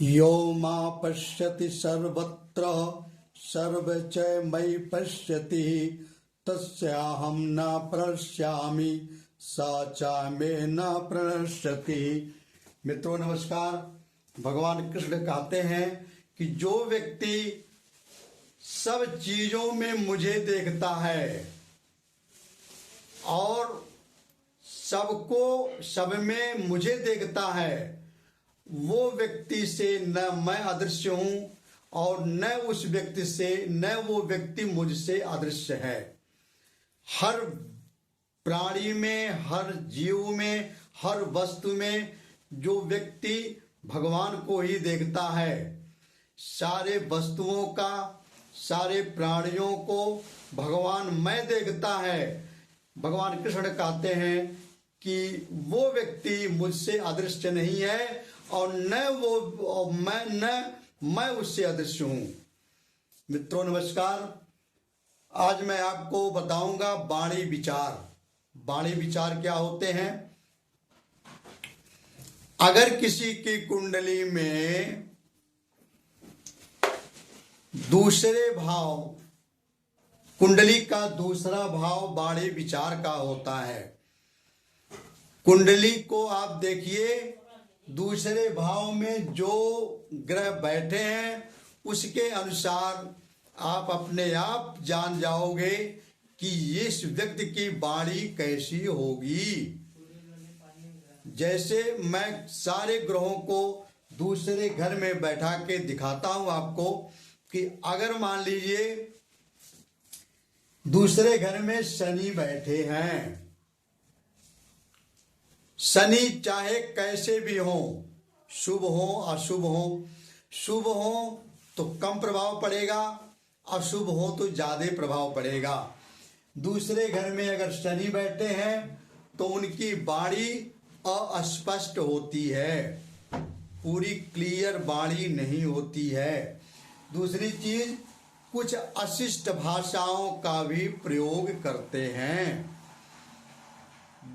यो मा पश्यति सर्वत्र सर्व च मयि पश्यति तस्याहं न प्रणश्यामि सा च मे न प्रणश्यति। मित्रों नमस्कार। भगवान कृष्ण कहते हैं कि जो व्यक्ति सब चीजों में मुझे देखता है और सबको सब में मुझे देखता है, वो व्यक्ति से न मैं अदृश्य हूं और न उस व्यक्ति से न वो व्यक्ति मुझसे अदृश्य है। हर प्राणी में, हर जीव में, हर वस्तु में जो व्यक्ति भगवान को ही देखता है, सारे वस्तुओं का, सारे प्राणियों को भगवान मैं देखता है। भगवान कृष्ण कहते हैं कि वो व्यक्ति मुझसे अदृश्य नहीं है और मैं उससे अदृश्य हूं। मित्रों नमस्कार। आज मैं आपको बताऊंगा वाणी विचार। वाणी विचार क्या होते हैं? अगर किसी की कुंडली में दूसरे भाव, कुंडली का दूसरा भाव वाणी विचार का होता है। कुंडली को आप देखिए, दूसरे भाव में जो ग्रह बैठे हैं उसके अनुसार आप अपने आप जान जाओगे कि इस व्यक्ति की वाणी कैसी होगी। जैसे मैं सारे ग्रहों को दूसरे घर में बैठा के दिखाता हूं आपको कि अगर मान लीजिए दूसरे घर में शनि बैठे हैं, शनि चाहे कैसे भी हो, शुभ हो अशुभ हो, शुभ हो तो कम प्रभाव पड़ेगा, अशुभ हो तो ज्यादा प्रभाव पड़ेगा। दूसरे घर में अगर शनि बैठे हैं तो उनकी वाणी अस्पष्ट होती है, पूरी क्लियर वाणी नहीं होती है। दूसरी चीज, कुछ अशिष्ट भाषाओं का भी प्रयोग करते हैं,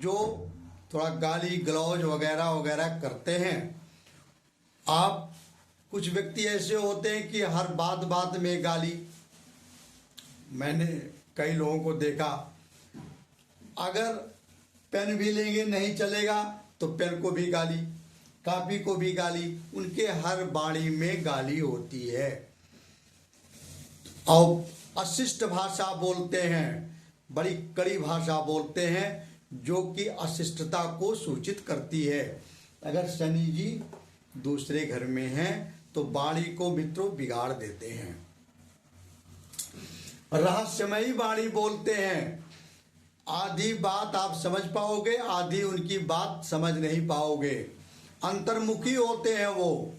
जो थोड़ा गाली गलौज वगैरह वगैरह करते हैं। आप कुछ व्यक्ति ऐसे होते हैं कि हर बात बात में गाली। मैंने कई लोगों को देखा, अगर पेन भी लेंगे नहीं चलेगा तो पेन को भी गाली, कॉपी को भी गाली। उनके हर वाणी में गाली होती है और अशिष्ट भाषा बोलते हैं, बड़ी कड़ी भाषा बोलते हैं जो कि अशिष्टता को सूचित करती है। अगर शनि जी दूसरे घर में हैं तो वाणी को मित्रों बिगाड़ देते हैं। रहस्यमयी वाणी बोलते हैं, आधी बात आप समझ पाओगे, आधी उनकी बात समझ नहीं पाओगे। अंतर्मुखी होते हैं, वो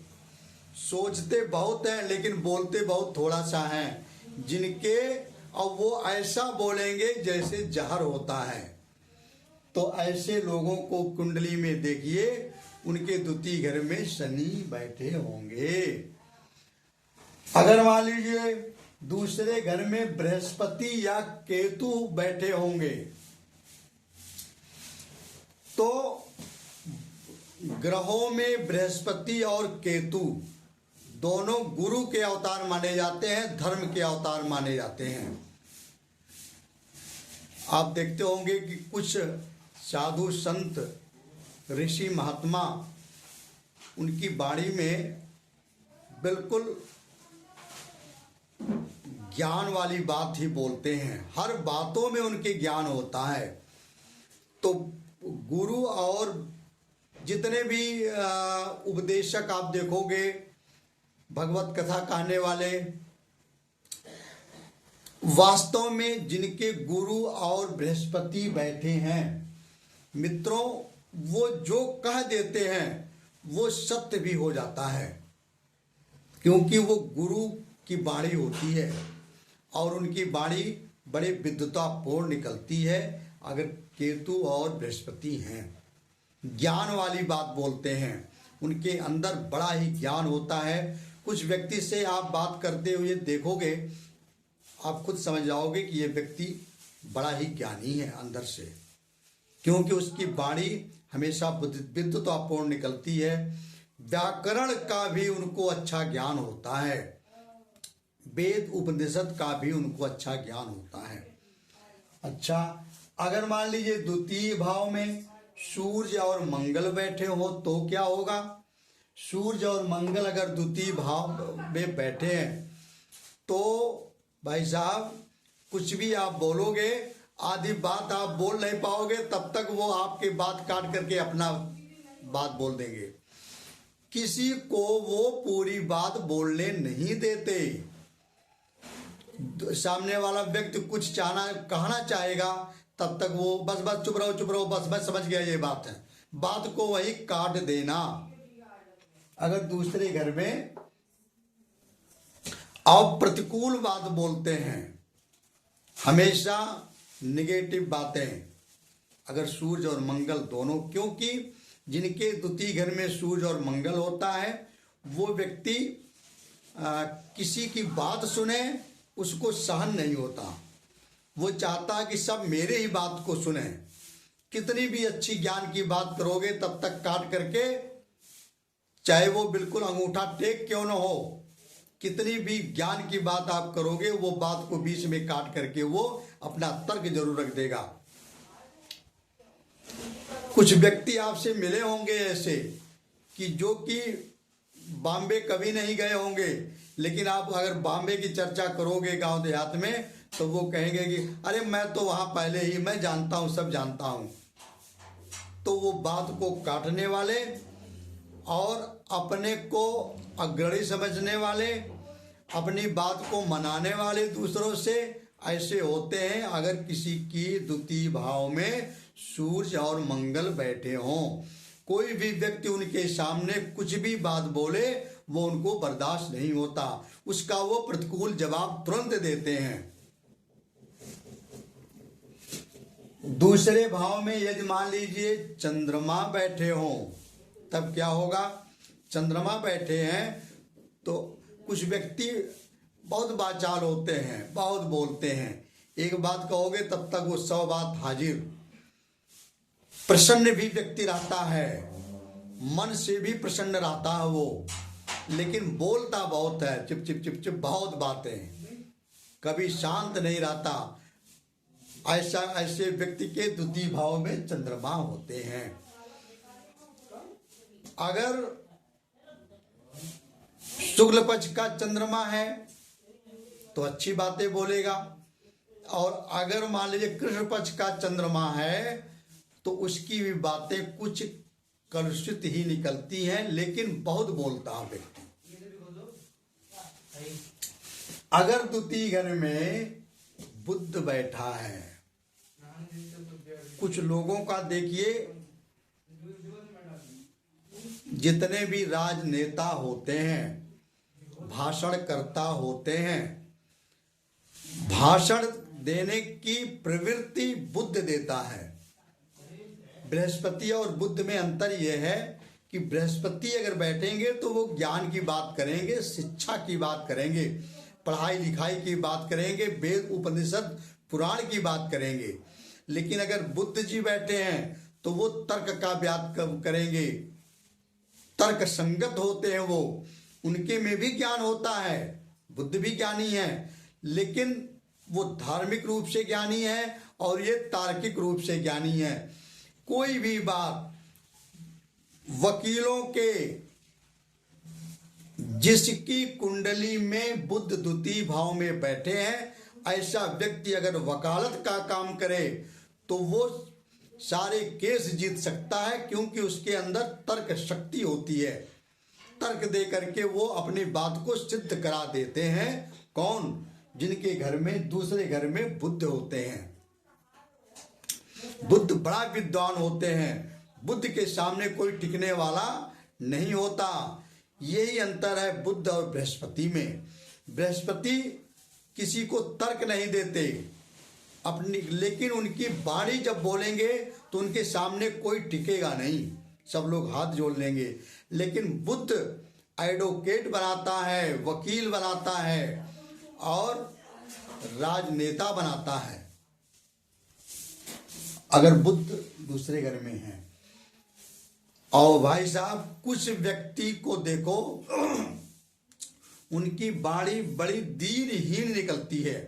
सोचते बहुत हैं लेकिन बोलते बहुत थोड़ा सा हैं, जिनके और वो ऐसा बोलेंगे जैसे जहर होता है। तो ऐसे लोगों को कुंडली में देखिए, उनके द्वितीय घर में शनि बैठे होंगे। अगर मान लीजिए दूसरे घर में बृहस्पति या केतु बैठे होंगे तो ग्रहों में बृहस्पति और केतु दोनों गुरु के अवतार माने जाते हैं, धर्म के अवतार माने जाते हैं। आप देखते होंगे कि कुछ साधु संत ऋषि महात्मा उनकी वाणी में बिल्कुल ज्ञान वाली बात ही बोलते हैं, हर बातों में उनके ज्ञान होता है। तो गुरु और जितने भी उपदेशक आप देखोगे, भगवत कथा कहने वाले, वास्तव में जिनके गुरु और बृहस्पति बैठे हैं मित्रों, वो जो कह देते हैं वो सत्य भी हो जाता है, क्योंकि वो गुरु की वाणी होती है और उनकी वाणी बड़े विद्वतापूर्ण निकलती है। अगर केतु और बृहस्पति हैं, ज्ञान वाली बात बोलते हैं, उनके अंदर बड़ा ही ज्ञान होता है। कुछ व्यक्ति से आप बात करते हुए देखोगे, आप खुद समझ जाओगे कि ये व्यक्ति बड़ा ही ज्ञानी है अंदर से, क्योंकि उसकी वाणी हमेशा विद्वतापूर्ण निकलती है, व्याकरण का भी उनको अच्छा ज्ञान होता है, वेद उपनिषद का भी उनको अच्छा ज्ञान होता है। अच्छा, अगर मान लीजिए द्वितीय भाव में सूर्य और मंगल बैठे हो तो क्या होगा? सूर्य और मंगल अगर द्वितीय भाव में बैठे हैं तो भाई साहब कुछ भी आप बोलोगे, आधी बात आप बोल नहीं पाओगे, तब तक वो आपकी बात काट करके अपना बात बोल देंगे। किसी को वो पूरी बात बोलने नहीं देते। सामने वाला व्यक्ति कुछ कहना चाहेगा, तब तक वो बस बस चुप रहो बस मैं समझ गया ये बात है, बात को वही काट देना। अगर दूसरे घर में आप प्रतिकूल बात बोलते हैं, हमेशा निगेटिव बातें, अगर सूर्य और मंगल दोनों, क्योंकि जिनके द्वितीय घर में सूर्य और मंगल होता है वो व्यक्ति किसी की बात सुने उसको सहन नहीं होता, वो चाहता है कि सब मेरे ही बात को सुने। कितनी भी अच्छी ज्ञान की बात करोगे तब तक काट करके, चाहे वो बिल्कुल अंगूठा टेक क्यों न हो, कितनी भी ज्ञान की बात आप करोगे वो बात को बीच में काट करके वो अपना तर्क जरूर रख देगा। कुछ व्यक्ति आपसे मिले होंगे ऐसे कि जो कि बॉम्बे कभी नहीं गए होंगे, लेकिन आप अगर बॉम्बे की चर्चा करोगे गांव देहात में तो वो कहेंगे कि अरे मैं तो वहां पहले ही, मैं जानता हूं, सब जानता हूं। तो वो बात को काटने वाले और अपने को अग्रणी समझने वाले, अपनी बात को मनाने वाले दूसरों से, ऐसे होते हैं। अगर किसी की द्वितीय भाव में सूर्य और मंगल बैठे हों, कोई भी व्यक्ति उनके सामने कुछ भी बात बोले वो उनको बर्दाश्त नहीं होता, उसका वो प्रतिकूल जवाब तुरंत देते हैं। दूसरे भाव में यदि मान लीजिए चंद्रमा बैठे हों तब क्या होगा? चंद्रमा बैठे हैं तो कुछ व्यक्ति बहुत बाचाल होते हैं, बहुत बोलते हैं, एक बात कहोगे तब तक वो 100 बात हाजिर। प्रसन्न भी व्यक्ति रहता है, मन से भी प्रसन्न रहता है वो, लेकिन बोलता बहुत है, चिप चिप चिप चिप बहुत बातें, कभी शांत नहीं रहता। ऐसे व्यक्ति के द्वितीय भाव में चंद्रमा होते हैं। अगर शुक्ल पक्ष का चंद्रमा है तो अच्छी बातें बोलेगा, और अगर मान लीजिए कृष्ण पक्ष का चंद्रमा है तो उसकी भी बातें कुछ कलुषित ही निकलती हैं, लेकिन बहुत बोलता है व्यक्ति। अगर द्वितीय घर में बुध बैठा है, कुछ लोगों का देखिए, जितने भी राजनेता होते हैं, भाषणकर्ता होते हैं, भाषण देने की प्रवृत्ति बुध देता है। बृहस्पति और बुध में अंतर यह है कि बृहस्पति अगर बैठेंगे तो वो ज्ञान की बात करेंगे, शिक्षा की बात करेंगे, पढ़ाई लिखाई की बात करेंगे, वेद उपनिषद पुराण की बात करेंगे। लेकिन अगर बुध जी बैठे हैं तो वो तर्क का बात करेंगे, तर्क संगत होते हैं वो, उनके में भी ज्ञान होता है, बुद्ध भी ज्ञानी है, लेकिन वो धार्मिक रूप से ज्ञानी है और ये तार्किक रूप से ज्ञानी है। कोई भी बात, वकीलों के जिसकी कुंडली में बुध द्वितीय भाव में बैठे हैं, ऐसा व्यक्ति अगर वकालत का काम करे तो वो सारे केस जीत सकता है, क्योंकि उसके अंदर तर्क शक्ति होती है। तर्क दे करके वो अपनी बात को सिद्ध करा देते हैं। कौन? जिनके घर में, दूसरे घर में बुध होते हैं। बुध बड़ा विद्वान होते हैं, बुद्ध के सामने कोई टिकने वाला नहीं होता। यही अंतर है बुध और बृहस्पति में। बृहस्पति किसी को तर्क नहीं देते अपनी, लेकिन उनकी वाणी जब बोलेंगे तो उनके सामने कोई टिकेगा नहीं, सब लोग हाथ जोड़ लेंगे। लेकिन बुध एडवोकेट बनाता है, वकील बनाता है और राजनेता बनाता है, अगर बुध दूसरे घर में है। और भाई साहब कुछ व्यक्ति को देखो उनकी वाणी बड़ी दीनहीन निकलती है,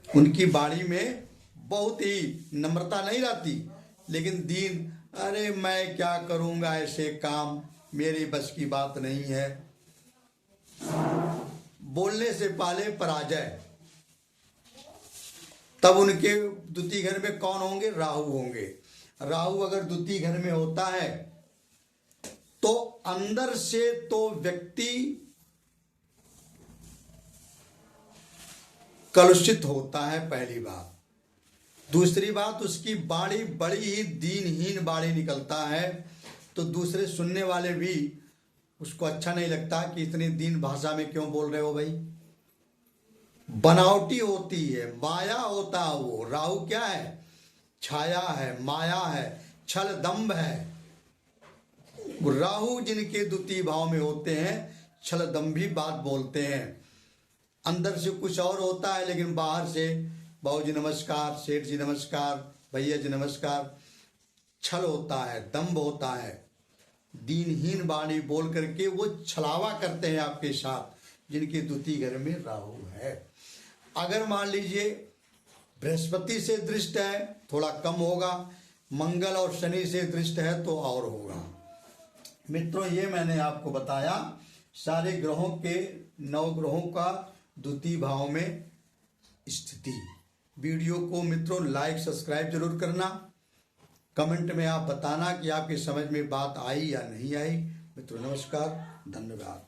उनकी वाणी में बहुत ही नम्रता नहीं रहती, लेकिन दीन, अरे मैं क्या करूंगा ऐसे काम, मेरी बस की बात नहीं है। बोलने से पहले पराजय। तब उनके द्वितीय घर में कौन होंगे? राहु होंगे। राहु अगर द्वितीय घर में होता है तो अंदर से तो व्यक्ति कलुषित होता है, पहली बात। दूसरी बात, उसकी वाणी बड़ी ही दीनहीन वाणी निकलता है, तो दूसरे सुनने वाले भी उसको अच्छा नहीं लगता कि इतनी दीन भाषा में क्यों बोल रहे हो भाई। बनावटी होती है, माया होता है वो। राहु क्या है? छाया है, माया है, छल दंभ है। राहु जिनके द्वितीय भाव में होते हैं छल दंभी बात बोलते हैं, अंदर से कुछ और होता है लेकिन बाहर से बाबू जी नमस्कार, सेठ जी नमस्कार, भैया जी नमस्कार। छल होता है, दंभ होता है, दीनहीन वाणी बोल करके वो छलावा करते हैं आपके साथ, जिनके द्वितीय घर में राहु है। अगर मान लीजिए बृहस्पति से दृष्ट है थोड़ा कम होगा, मंगल और शनि से दृष्ट है तो और होगा। मित्रों, ये मैंने आपको बताया सारे ग्रहों के, 9 ग्रहों का द्वितीय भाव में स्थिति। वीडियो को मित्रों लाइक सब्सक्राइब जरूर करना, कमेंट में आप बताना कि आपकी समझ में बात आई या नहीं आई। मित्रों नमस्कार, धन्यवाद।